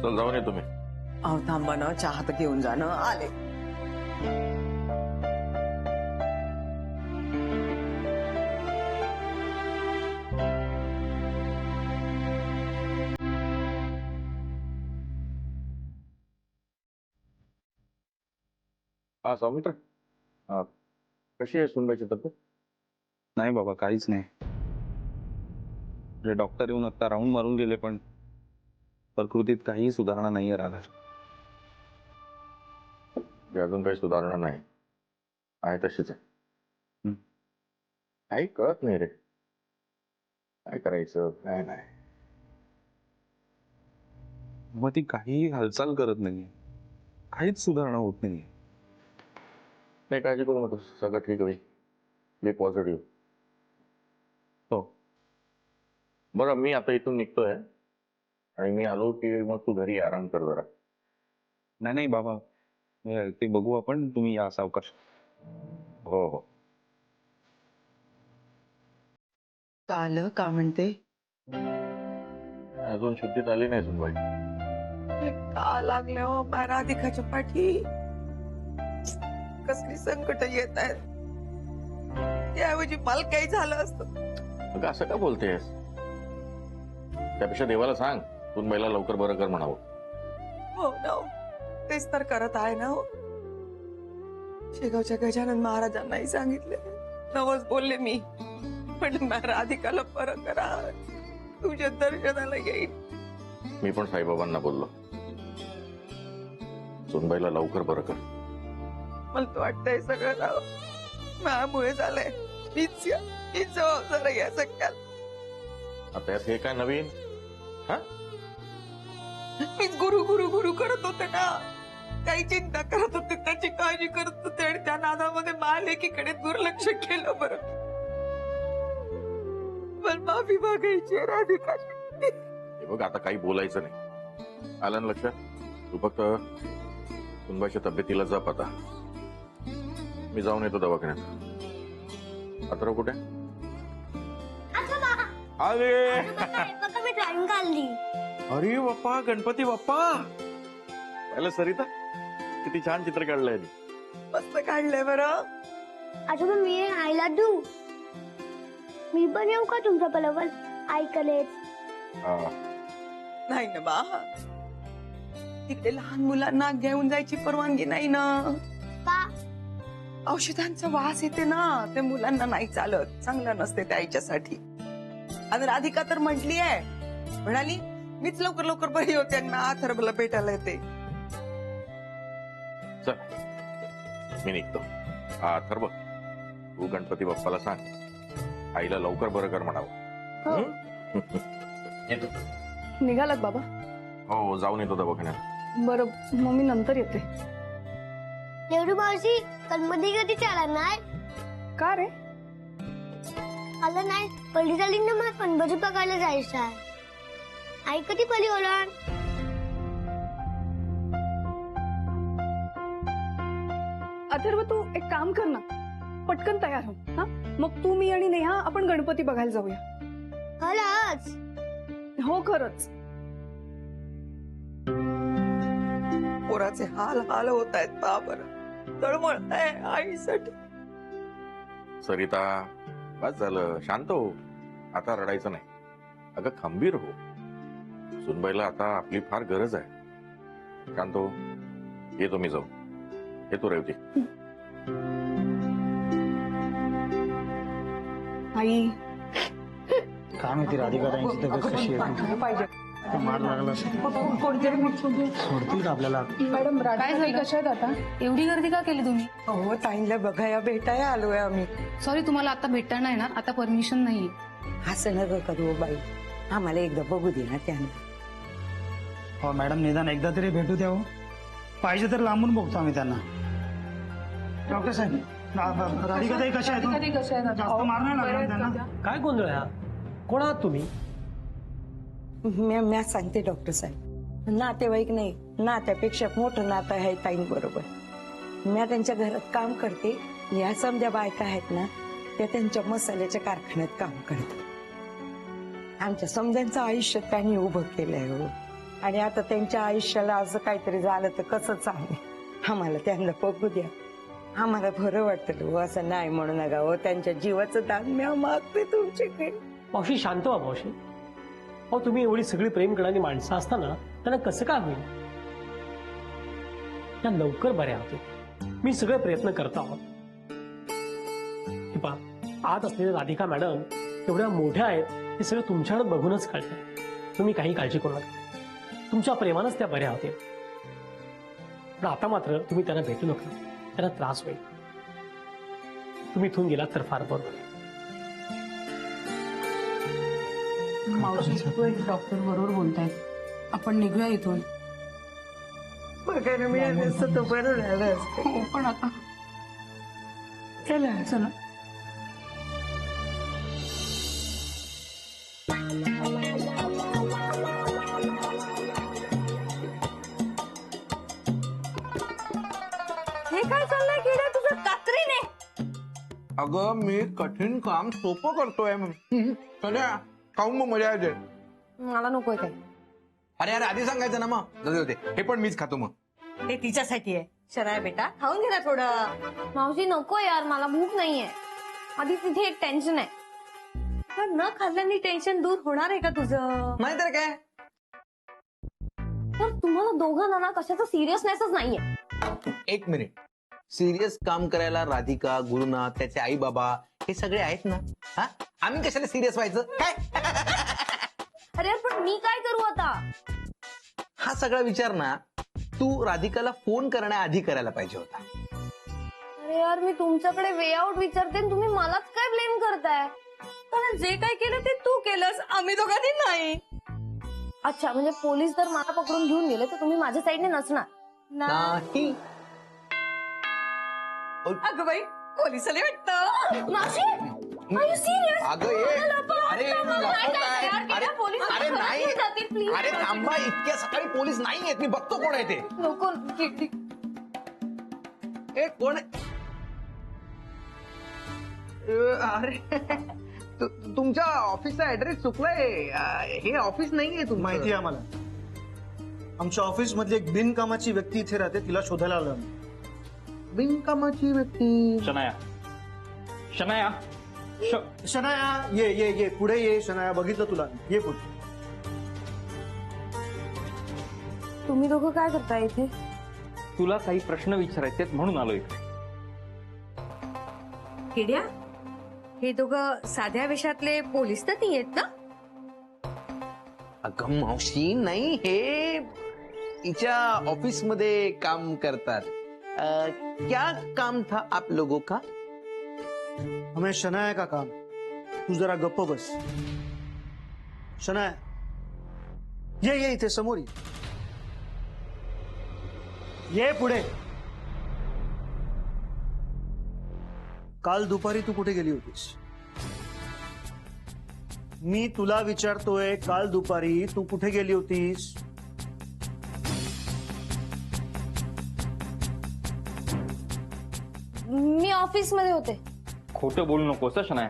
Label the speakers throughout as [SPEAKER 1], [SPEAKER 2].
[SPEAKER 1] चल जाऊन ये तुम्ही.
[SPEAKER 2] अहो थांबा ना, चहा तर घेऊन जा ना. आले.
[SPEAKER 1] हा सौमित्र, कशी आहे सुनबाईची तब्येत?
[SPEAKER 3] नाही बाबा, काहीच नाही. डॉक्टर येऊन आता राऊंड मारून गेले, पण प्रकृतीत काहीही सुधारणा नाही राहिला.
[SPEAKER 1] अजून काही सुधारणा नाही आहे, तशीच आहे. काही कळत नाही रे, काय करायचं काय नाही.
[SPEAKER 3] मग ती काहीही हालचाल करत नाहीये, काहीच सुधारणा होत नाहीये.
[SPEAKER 1] नाही काळजी करू नको, सगळं ठीक होईल. बी पॉझिटिव्ह. हो बरं, मी आता इथून निघतोय आणि मी आलो की मग तू घरी आराम कर जरा.
[SPEAKER 3] नाही नाही बाबा, ते बघू आपण. तुम्ही या सावकाश.
[SPEAKER 1] हो हो.
[SPEAKER 2] आलं का म्हणते?
[SPEAKER 1] अजून शुद्धीत आली नाही सुनबाई.
[SPEAKER 2] का लागले हो राधिकाच्या पाठी? कसली संकट येत आहेत. त्याऐवजी मला काही झालं असतं.
[SPEAKER 1] अगं असं का बोलतेस? त्यापेक्षा देवाला सांग सुनबाईला लवकर बरं कर म्हणावं.
[SPEAKER 2] हो ना हो. तेच तर करत आहे ना हो. शेगावच्या गजानन महाराजांनाही सांगितले, नवस बोलले मी, पण राधिकाला बरं करा, तुझ्या दर्शनाला येईल.
[SPEAKER 1] मी पण साईबाबांना बोललो, सुनबाईला लवकर बरं कर.
[SPEAKER 2] मला तर वाटतंय सगळं नाव माझ्यामुळे झालंय. हीच जबाबदार या सगळ्याला.
[SPEAKER 1] आता यात हे काय नवीन? हा,
[SPEAKER 2] मीच गुरु गुरु गुरु करत होते ना. काही चिंता करत होते, त्याची काळजी करत होते, आणि त्या नादामध्ये मालेकीकडे दुर्लक्ष केलं. बरं, पण माफी मागायची राधिकाची.
[SPEAKER 1] हे बघ, आता काही बोलायचं नाही. आलं ना लक्षात? तू फक्त सुनबाईच्या तब्येतीला जप. आता मी जाऊन येतो दवाखान्यात. अथर्व कुठे? अरे
[SPEAKER 4] मी ड्रॉइंग काढली.
[SPEAKER 1] अरे बाप्पा, गणपती बाप्पा. पाहिलं सरिता, किती छान चित्र काढलंय.
[SPEAKER 2] मस्त काढलंय बरं.
[SPEAKER 4] आजोबा मी आईला देऊ? मी पण येऊ का तुमच्या पलावर ऐकलेच?
[SPEAKER 2] नाही ना बा, तिकडे लहान मुलांना घेऊन जायची परवानगी नाही ना.
[SPEAKER 4] का?
[SPEAKER 2] औषधांचा वास येते ना, ते मुलांना नाही चालत, चांगलं नसते त्याच्यासाठी. आणि राधिका तर म्हटली आहे, म्हणाली मीच लवकर लवकर बरी होते आणि अथर्वला भेटायला येते.
[SPEAKER 1] चल मी निघतो. अथर्व, तू गणपती बाप्पाला सांग आईला लवकर बरं कर म्हणावं. येतो.
[SPEAKER 5] निघालात बाबा?
[SPEAKER 1] हो, जाऊन येतो दवाखान्यात.
[SPEAKER 5] बरं, मग मी नंतर येते.
[SPEAKER 4] देवरू मावशी, गणपती कधी चाला नाही?
[SPEAKER 5] का रे?
[SPEAKER 4] आलं नाही, पल्ली झाली ना, मला गणपती बघायला जायचं आहे. आई कधी पली ओळण?
[SPEAKER 5] अथर्व, तू एक काम कर ना, पटकन तयार हो. हा, मग तू, मी आणि नेहा आपण गणपती बघायला जाऊया.
[SPEAKER 4] खरंच?
[SPEAKER 5] हो खरंच.
[SPEAKER 2] पोराचे हाल हाल होत आहेत पा. बरं तळमळत आहे आईसाठी.
[SPEAKER 1] सरिता, बस झालं, शांत हो. आता रडायचं नाही. अगं खंबीर हो. सुनबाईला आता आपली फार गरज आहे. शांत हो. येतो मी जाऊन. येतो रेवती.
[SPEAKER 5] आई,
[SPEAKER 6] काय माहिती राधिका ताईंची तब्येत कशी आहे. मार लागला सोडतील का आपल्याला?
[SPEAKER 7] मॅडम, काय झालं? कशा आहेत आता? एवढी गर्दी का केली तुम्ही?
[SPEAKER 2] हो, ताईंना बघाया भेटाया आलोय आम्ही.
[SPEAKER 7] सॉरी, तुम्हाला आता भेटता नाही येणार, आता परमिशन नाही.
[SPEAKER 8] असं नका करू बाई, आम्हाला एकदा बघू दे ना त्यांना.
[SPEAKER 6] हो मॅडम, निदान एकदा तरी भेटू द्या. पाहिजे तर लांबून बघतो आम्ही त्यांना. डॉक्टर साहेब, राधिका ताई कशा आहेत? जास्त मार नाही लागला त्यांना?
[SPEAKER 9] काय गोंधळ आहे हा? कोण आहात तुम्ही?
[SPEAKER 8] मी सांगते डॉक्टर साहेब, नातेवाईक नाही, नात्यापेक्षा मोठं नातं आहे ताईंबरोबर. मी त्यांच्या घरात काम करते. या समजा बायका आहेत ना, त्या त्यांच्या मसाल्याच्या कारखान्यात काम करतात. आमच्या समजांचं आयुष्य त्यांनी उभं केलंय. आणि आता त्यांच्या आयुष्याला असं काहीतरी झालं तर कसं चालेल? आम्हाला त्यांना बघू द्या. आम्हाला बरं वाटतं हो, असं नाही म्हणू नका हो. त्यांच्या जीवाचं दान मी मागते तुमच्याकडे.
[SPEAKER 9] मावशी शांत व्हा मावशी. अहो तुम्ही एवढी सगळी प्रेम करणारी माणसं असताना त्यांना कसं काय होईल? त्या लवकर बऱ्या होते. मी सगळे प्रयत्न करत आहोत. हे पहा, आत असलेल्या राधिका मॅडम एवढ्या मोठ्या आहेत, हे सगळं तुमच्याकडे बघूनच कळतं. तुम्ही काही काळजी करू नका. तुमच्या प्रेमानंच त्या बऱ्या होतील. पण आता मात्र तुम्ही त्यांना भेटू नका, त्यांना त्रास होईल. तुम्ही इथून गेलात तर फार बरं होईल.
[SPEAKER 7] मावशी डॉक्टर बरोबर बोलतायत. आपण निघूया इथून.
[SPEAKER 8] बघायला मिळालं असतं तर बरं झालं असतं.
[SPEAKER 7] हो पण आता
[SPEAKER 8] चला
[SPEAKER 7] चला.
[SPEAKER 2] हे काय चाललंय किड्या तुझं कात्रीने?
[SPEAKER 1] अगं मी कठीण काम सोपं करतोय. सगळ्या खाऊन मग मजा येते.
[SPEAKER 5] मला नकोय काय.
[SPEAKER 10] अरे यार आधी सांगायचं ना मग. जाऊ दे, हे पण मीच खातो मग.
[SPEAKER 2] हे तिच्यासाठी आहे. शनाया बेटा खाऊन घे ना थोडं.
[SPEAKER 5] मावशी नको यार, मला भूक नाहीये. आधी तिथे एक टेन्शन आहे.
[SPEAKER 2] तर न खाल्ल्याने टेन्शन दूर होणार आहे का तुझं?
[SPEAKER 10] नाही तर काय.
[SPEAKER 5] तर तुम्हाला दोघांना ना कशाचा सिरियसनेसच नाहीये.
[SPEAKER 10] एक मिनिट. सिरियस काम करायला राधिका, गुरुनाथ, त्याचे आई बाबा हे सगळे आहेत ना. हा, आम्ही कशाला सिरियस व्हायचं काय?
[SPEAKER 5] अरे यार, पण मी काय करू आता?
[SPEAKER 10] हा सगळा विचार ना तू राधिकाला फोन करण्याआधी करायला पाहिजे होता.
[SPEAKER 5] अरे यार, मी तुमच्याकडे वे आउट विचारते आणि तुम्ही मलाच काय ब्लेम करताय?
[SPEAKER 2] कारण जे काय केलं ते तू केलंस, आम्ही दोघांनी नाही.
[SPEAKER 5] अच्छा, म्हणजे पोलीस जर मला पकडून घेऊन गेले तर तुम्ही माझ्या साईडने नसणार.
[SPEAKER 10] नाही.
[SPEAKER 2] अगं बाई पोलिसाला वाटतं.
[SPEAKER 5] मावशी, are you serious?
[SPEAKER 10] अगं ये. अरे नको काय. अरे नाही. अरे थांबा, इतक्या सकाळी पोलीस नाही आहेत. मी बघतो कोण आहे ते.
[SPEAKER 5] नको.
[SPEAKER 10] ए कोण आहे? अरे तुमच्या ऑफिसचा ऍड्रेस चुकलाय. हे ऑफिस नाहीये तुमचं.
[SPEAKER 6] माहिती आहे आम्हाला. आमच्या ऑफिस मधली एक बिनकामाची व्यक्ती इथे राहते, तिला शोधायला आलो आम्ही.
[SPEAKER 10] बिनकामाची व्यक्ती.
[SPEAKER 3] शनाया, शनाया,
[SPEAKER 6] शनाया ये ये ये पुढे ये. शनाया बघितलं तुला, ये पुढे.
[SPEAKER 5] तुम्ही दोघं काय करताय इथे?
[SPEAKER 3] तुला काही प्रश्न विचारायचे आहेत म्हणून आलोय.
[SPEAKER 2] किड्या हे दोघं साध्या वेशातले पोलीस तर नाही आहेत ना?
[SPEAKER 10] अगं मावशी नाही, हे तिच्या ऑफिस मध्ये काम करतात. क्या काम था आप लोगों का?
[SPEAKER 6] हमें शनाया का काम. तू जरा गप्प बस. शनाया ये ये इथे समोर ये. ये पुढे. काल दुपारी तू कुठे गेली होतीस? मी तुला विचारतोय, काल दुपारी तू कुठे गेली होतीस?
[SPEAKER 5] मी ऑफिस मध्ये होते.
[SPEAKER 3] खोटं बोलू नकोस शनाया.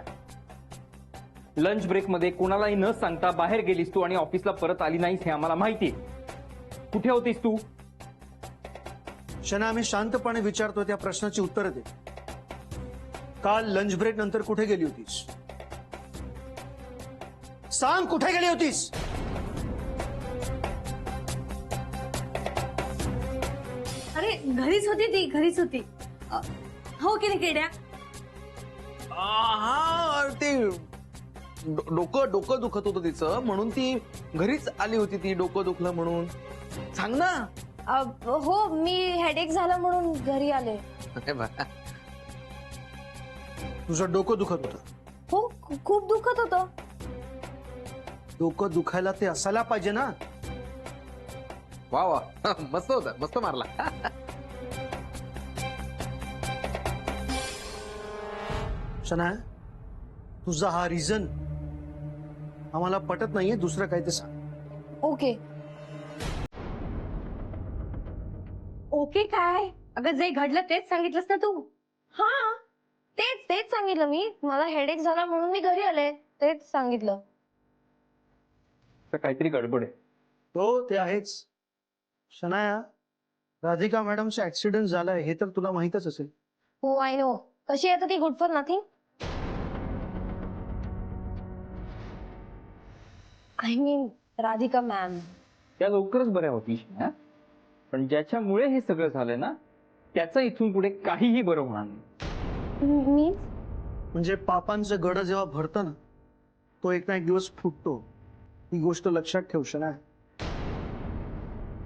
[SPEAKER 3] लंच ब्रेक मध्ये कोणालाही न सांगता बाहेर गेलीस तू आणि ऑफिसला परत आली नाहीस हे आम्हाला माहिती. कुठे होतीस तू?
[SPEAKER 6] शना, मी शांतपणे विचारतोय, त्या प्रश्नाची उत्तर दे. काल लंच ब्रेक नंतर कुठे गेली होतीस? सांग, कुठे गेली होतीस?
[SPEAKER 2] अरे घरीच होती ती, घरीच होती. हो की नाही किड्या?
[SPEAKER 10] हा ते डोकं दुखत होतं तिचं, म्हणून ती घरीच आली होती. ती डोकं दुखलं म्हणून. सांग ना.
[SPEAKER 5] हो, मी हेडेक झालं म्हणून घरी आले.
[SPEAKER 6] तुझं डोकं दुखत होतं?
[SPEAKER 5] हो, खूप दुखत होतं.
[SPEAKER 6] डोकं दुखायला ते असायला पाहिजे ना.
[SPEAKER 10] वा वा, मस्त होता, मस्त मारला.
[SPEAKER 6] शना, तुझा हा रिझन आम्हाला पटत नाहीये. दुसरं काय ते सांग.
[SPEAKER 5] ओके.
[SPEAKER 2] ओके काय? अगं जे घडलं तेच सांगितलंस ना तू.
[SPEAKER 5] हा, तेच सांगितलं मी. मला हेडेक झाला म्हणून मी घरी आले. तेच सांगितलं.
[SPEAKER 3] तर काहीतरी गडबड आहे.
[SPEAKER 6] हो ते आहेच. शनाया, राधिका मॅडमचा ऍक्सिडेंट झालाय हे तर तुला माहीतच असेल.
[SPEAKER 4] हो आय नो. कशी आहे ती? Good for nothing. I mean Radhika ma'am.
[SPEAKER 3] त्या लवकरच बऱ्या होती, पण ज्याच्यामुळे हे सगळं झालं ना, त्याचं इथून पुढे काहीही बरं होणार नाही.
[SPEAKER 4] मी
[SPEAKER 6] म्हणजे पापांचं गड जेव्हा भरतं ना, तो एक ना एक दिवस फुटतो. ही गोष्ट लक्षात ठेव शनाया.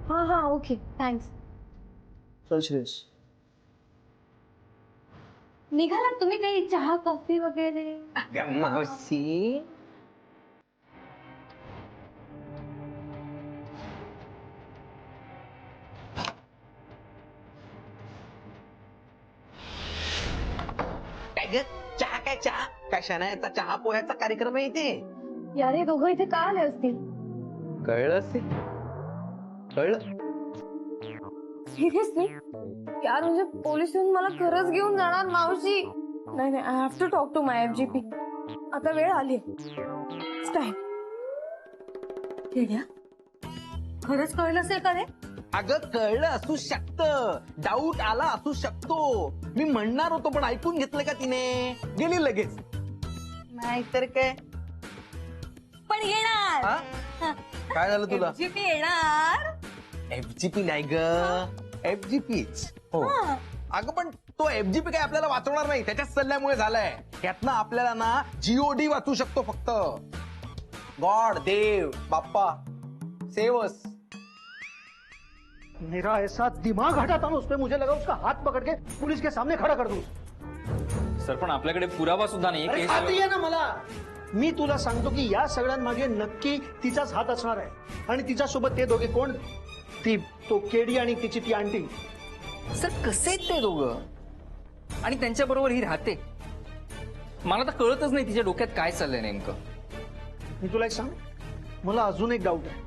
[SPEAKER 4] हा हा ओके थँक्स.
[SPEAKER 6] चल श्रेयस.
[SPEAKER 4] निघाला तुम्ही? काही चहा कॉफी वगैरे?
[SPEAKER 10] मावशी काय ग? चहा काय चहा? काय शनायाचा चहा पोह्याचा कार्यक्रम आहे इथे?
[SPEAKER 4] यार हे दोघं इथे का आले असतील?
[SPEAKER 10] कळलं असेल. कळलं.
[SPEAKER 4] सिरियसली? यार म्हणजे पोलीस येऊन मला खरंच घेऊन जाणार मावशी. नाही नाही, I have to talk to my FGP. आता वेळ आली. टाइम. खरंच कळलं असेल का रे?
[SPEAKER 10] अगं कळलं असू शकतं, डाऊट आला असू शकतो. मी म्हणणार होतो पण ऐकून घेतलं का तिने? गेली लगेच. नाहीतर काय.
[SPEAKER 4] पण येणार.
[SPEAKER 10] हा? काय झालं तुला?
[SPEAKER 4] FGP येणार.
[SPEAKER 10] FGP नाही ग, FGPच. हो. अगं पण तो FGP काय आपल्याला वाचवणार नाही, त्याच्याच सल्ल्यामुळे झालाय. यातनं आपल्याला ना GOD वाचू शकतो फक्त. गॉड, देव, बाप्पा, सेवस.
[SPEAKER 6] मेरा ऐसा दिमाग हटा था ना उस पे, मुझे लगा उसका हाथ पकड़ के पुलिस के सामने खड़ा कर दूं.
[SPEAKER 3] सर पण आपल्याकडे पुरावा सुद्धा नाही.
[SPEAKER 6] अरे खात्री आहे ना मला. मी तुला सांगतो की या सगळ्यांमागे नक्की तिचाच हात असणार आहे. आणि तिच्यासोबत ते दोघे कोण? तो केडी आणि तिची ती आंटी.
[SPEAKER 3] सर कसे आहेत ते दोघं? आणि त्यांच्या बरोबर ही राहते. मला तर कळतच नाही तिच्या डोक्यात काय चाललंय नेमकं.
[SPEAKER 6] मी तुला एक सांग, मला अजून एक डाऊट आहे.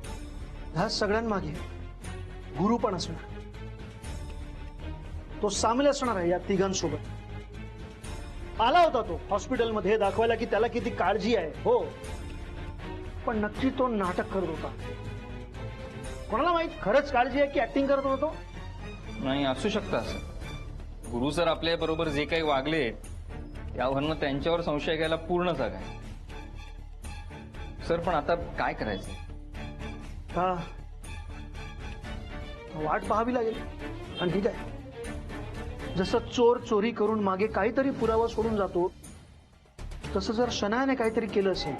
[SPEAKER 6] ह्या सगळ्यांमागे गुरु पण असणार. तो सामील असणार आहे या तिघांसोबत. आला होता तो हॉस्पिटलमध्ये दाखवायला की त्याला किती काळजी आहे. हो, पण नक्की तो नाटक करत होता. कोणाला माहित खरंच काळजी आहे की ऍक्टिंग करत होता तो?
[SPEAKER 3] नाही असू शकतं असं. गुरु सर आपल्या बरोबर जे काही वागले यावरनं त्यांच्यावर संशय घ्यायला पूर्ण जागा आहे. सर पण आता काय करायचं?
[SPEAKER 6] हा, वाट पाहावी लागेल. आणि ठीक आहे, जसं चोर चोरी करून मागे काहीतरी पुरावा सोडून जातो, तसं जर शनायाने काहीतरी केलं असेल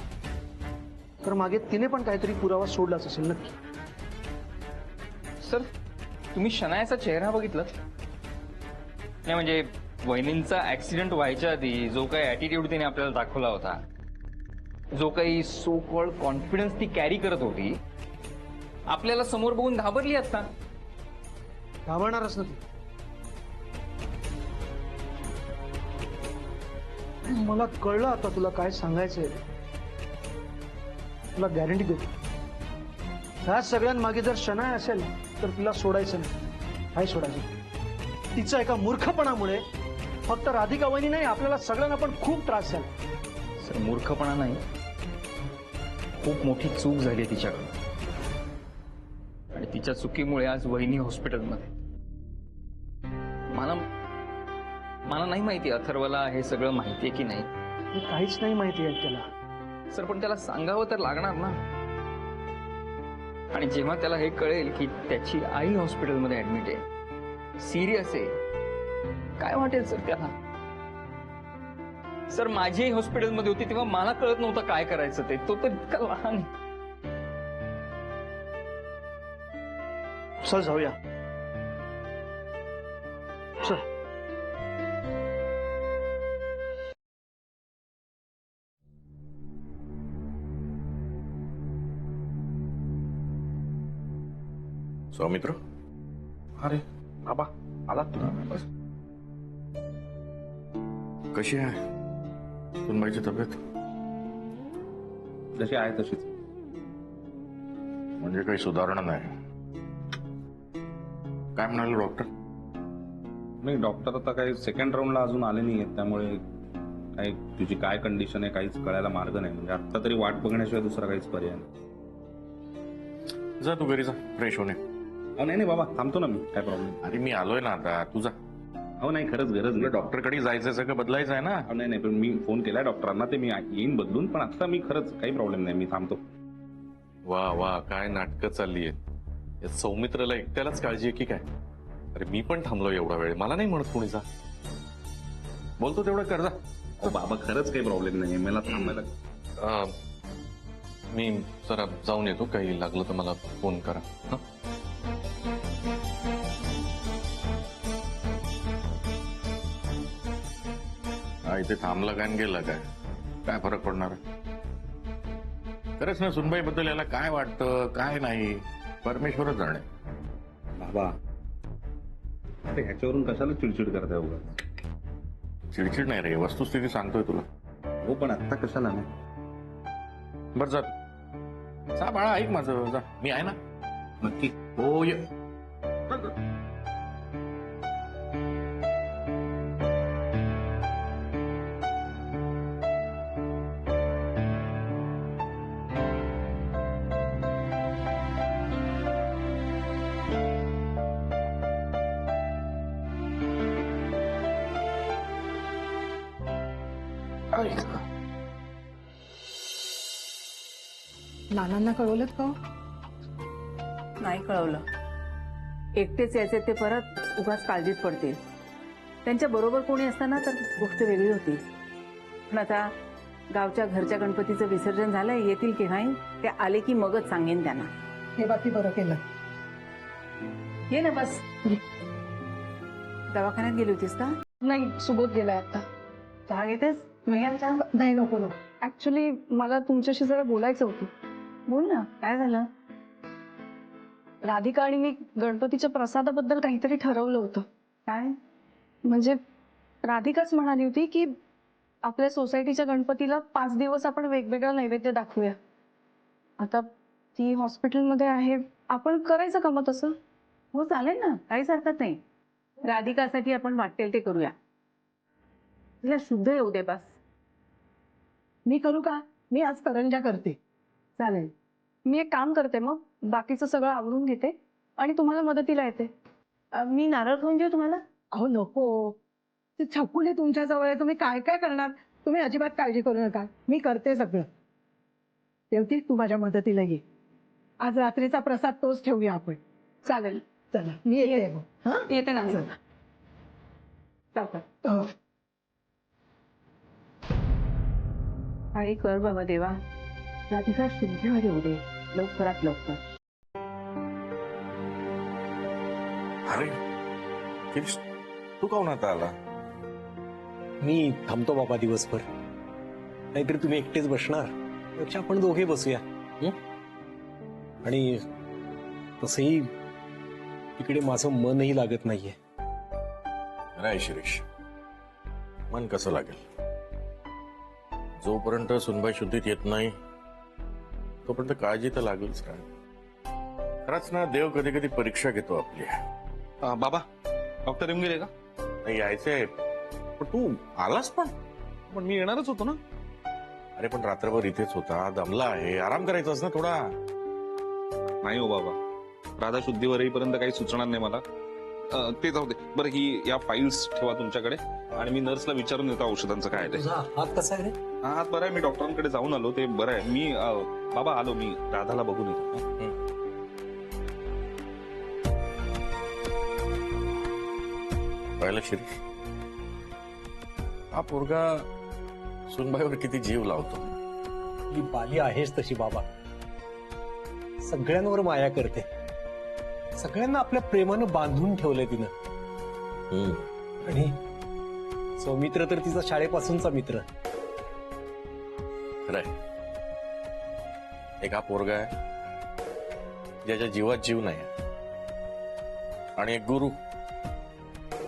[SPEAKER 6] तर मागे तिने पण काहीतरी पुरावा सोडलाच असेल नक्की.
[SPEAKER 3] सर तुम्ही शनायाचा चेहरा बघितला? नाही म्हणजे वहिनींचा ऍक्सिडेंट व्हायच्या आधी जो काही ऍटिट्यूड तिने आपल्याला दाखवला होता, जो काही सो कॉल्ड कॉन्फिडन्स ती कॅरी करत होती, आपल्याला समोर बघून घाबरली आता.
[SPEAKER 6] घाबरणारच ना ती. मला कळलं आता तुला काय सांगायचंय. तुला गॅरंटी देतो, ह्या सगळ्यांमागे जर शनाया असेल तर तिला सोडायचं नाही सोडायचं. तिचा एका मूर्खपणामुळे फक्त राधिका वहिनी नाही, आपल्याला सगळ्यांना पण खूप त्रास झाला.
[SPEAKER 3] सर मूर्खपणा नाही, खूप मोठी चूक झाली तिच्याकडून. आणि तिच्या चुकीमुळे आज वहिनी हॉस्पिटलमध्ये. मला नाही माहिती अथर्वला हे सगळं माहितीये की नाही.
[SPEAKER 6] काहीच नाही माहिती आहे त्याला.
[SPEAKER 3] सर पण त्याला सांगावं तर लागणार ना. आणि जेव्हा त्याला हे कळेल की त्याची आई हॉस्पिटलमध्ये ऍडमिट आहे, सिरियस आहे, काय वाटेल सर त्याला? सर माझी आई हॉस्पिटलमध्ये होती तेव्हा मला कळत नव्हतं काय करायचं ते. तो तर इतका लहान.
[SPEAKER 6] चल जाऊया. चल.
[SPEAKER 1] सौमित्र, अरे बाबा आलात तुम्ही? कशी आहे सुनबाईची तब्येत?
[SPEAKER 11] जशी आहे तशीच.
[SPEAKER 1] म्हणजे काही सुधारणा नाही? काय म्हणाले डॉक्टर?
[SPEAKER 11] नाही, डॉक्टर आता काही सेकंड राऊंडला अजून आले नाही आहेत, त्यामुळे काही तुझी काय कंडिशन आहे काहीच कळायला मार्ग नाही. म्हणजे आता तरी वाट बघण्याशिवाय दुसरा काहीच पर्याय नाही.
[SPEAKER 1] जा तू घरी जा, फ्रेश होणे.
[SPEAKER 11] नाही नाही बाबा, थांबतो ना मी, काय प्रॉब्लेम.
[SPEAKER 1] अरे मी आलोय ना आता, तू जा.
[SPEAKER 11] हो नाही, खरंच गरज नाही.
[SPEAKER 1] डॉक्टरकडे जायचंय, सगळं बदलायचं आहे ना.
[SPEAKER 11] नाही नाही, पण मी फोन केलाय डॉक्टरांना, ते मी येईन बदलून. पण आता मी खरंच काही प्रॉब्लेम नाही, मी थांबतो.
[SPEAKER 1] वा वा, काय नाटकं चालली आहेत. या सौमित्राला एकट्यालाच काळजी आहे की काय? अरे मी पण थांबलो एवढा वेळ, मला नाही म्हणत कोणी जा. बोलतो तेवढं कर जा.
[SPEAKER 11] हो बाबा, खरंच काही प्रॉब्लेम नाही, मला थांबायला.
[SPEAKER 1] मी जरा जाऊन येतो, काही लागलं तर मला फोन करा. हं? इथे थांबला काय आणि गेला काय, काय फरक पडणार? खरंच ना, सुनबाई बद्दल याला काय वाटतं काय नाही, परमेश्वरच जाणे.
[SPEAKER 11] बाबा अरे ह्याच्यावरून कशाला चिडचिड करताय उगा?
[SPEAKER 1] चिडचिड नाही रे, वस्तुस्थिती सांगतोय तुला.
[SPEAKER 11] हो पण आता कशाला ना.
[SPEAKER 1] बर जा जा बाळा, ऐक माझं, जा, मी आहे ना.
[SPEAKER 11] नक्की.
[SPEAKER 1] हो ये.
[SPEAKER 8] नानांना कळवलं का?
[SPEAKER 7] नाही कळवलं. एकटेच यायचे ते, परत उगाच काळजीत पडतील. त्यांच्या बरोबर कोणी असताना तर गोष्ट वेगळी होती. पण आता गावच्या घरच्या गणपतीचं विसर्जन झालंय, येतील की नाही ते आले की मगच सांगेन त्यांना.
[SPEAKER 8] हे बाकी बरं केलं.
[SPEAKER 7] ये ना बस. दवाखान्यात गेली होतीस का?
[SPEAKER 5] नाही, सुबोध गेलाय आता.
[SPEAKER 7] चहा घेतेस?
[SPEAKER 5] नाही नको. ऍक्च्युली मला तुमच्याशी जरा बोलायचं होतं.
[SPEAKER 7] बोल ना, काय झालं?
[SPEAKER 5] राधिका आणि मी गणपतीच्या प्रसादाबद्दल काहीतरी ठरवलं होतं.
[SPEAKER 7] काय
[SPEAKER 5] म्हणजे राधिकाच म्हणाली होती की आपल्या सोसायटीच्या गणपतीला 5 दिवस आपण वेगवेगळा नैवेद्य दाखवूया. आता ती हॉस्पिटलमध्ये आहे, आपण करायचं का मग तसं?
[SPEAKER 7] हो चालेल ना, काहीच हरकत नाही. राधिकासाठी आपण वाटेल ते करूया. तिला शुद्ध येऊ दे बस.
[SPEAKER 8] मी करू का? मी आज करंजा करते.
[SPEAKER 7] चालेल.
[SPEAKER 5] मी एक काम करते, मग बाकीचं सगळं आवरून घेते आणि तुम्हाला मदतीला येते.
[SPEAKER 7] मी नारळ खाऊन देऊ तुम्हाला?
[SPEAKER 8] अहो नको, ते छकुली तुमच्या जवळ आहे, तुम्ही काय काय करणार? तुम्ही अजिबात काळजी करू नका, मी करते सगळं. तेवढी तू माझ्या मदतीला ये. आज रात्रीचा प्रसाद तोच ठेवूया आपण.
[SPEAKER 5] चालेल.
[SPEAKER 8] चला मी येते मग. हा,
[SPEAKER 5] येते ना.
[SPEAKER 7] काही कर बाबा देवा, राधिका शुद्ध येऊ दे लवकरात लवकर.
[SPEAKER 1] अरे किरीश, तू काहून आता आला?
[SPEAKER 12] मी थांबतो बाबा दिवसभर, नाहीतरी तुम्ही एकटेच बसणार, त्यापेक्षा आपण दोघे बसूया. आणि तसंही इकडे माझं मनही लागत नाहीये.
[SPEAKER 1] नाही शिरीष, मन कसं लागेल? जोपर्यंत सुनबाई शुद्धीत येत नाही तोपर्यंत काळजी तर लागेलच. काय खरंच ना, देव कधी कधी परीक्षा घेतो आपली.
[SPEAKER 11] बाबा डॉक्टर येऊन गेले का?
[SPEAKER 1] नाही, यायचंय. पण तू आलास पण
[SPEAKER 11] मी येणारच होतो ना.
[SPEAKER 1] अरे पण रात्रभर इथेच होता, दमला आहे, आराम करायचाच ना थोडा.
[SPEAKER 11] नाही हो बाबा, राधा शुद्धीवर येईपर्यंत काही सुचणार नाही मला. ते जाऊ दे. बरं, ही या फाईल्स ठेवा तुमच्याकडे आणि मी नर्सला विचारून येतो औषधांचं काय ते.
[SPEAKER 12] हात कसा आहे रे?
[SPEAKER 11] हात बरं आहे, मी डॉक्टरांकडे जाऊन आलो, ते बरं आहे. मी बाबा आलो, मी राधाला बघून येतो.
[SPEAKER 1] पाहिलं शिरीष, हा पोरगा सुनबाईवर किती जीव लावतो.
[SPEAKER 12] ही बाली आहेच तशी बाबा, सगळ्यांवर माया करते, सगळ्यांना आपल्या प्रेमानं बांधून ठेवलंय तिनं. आणि सौमित्र तर तिचा शाळेपासूनचा मित्र.
[SPEAKER 1] खरंय, एक हा पोरगा आहे ज्याच्या जीवात जीव नाही, आणि एक गुरु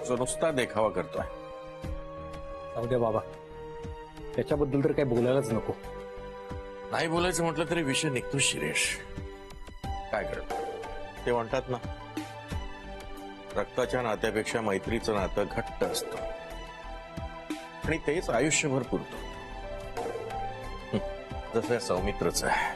[SPEAKER 1] जो नुसता देखावा करतोय.
[SPEAKER 12] जाऊ द्या बाबा, त्याच्याबद्दल तर काही बोलायलाच नको.
[SPEAKER 1] नाही बोलायचं म्हटलं तरी विषय निघतो शिरीष. काय करतो ते म्हणतात ना, रक्ताच्या नात्यापेक्षा मैत्रीचं नातं घट्ट असतं आणि तेच आयुष्यभर पुरतं. जसं सौमित्रच आहे.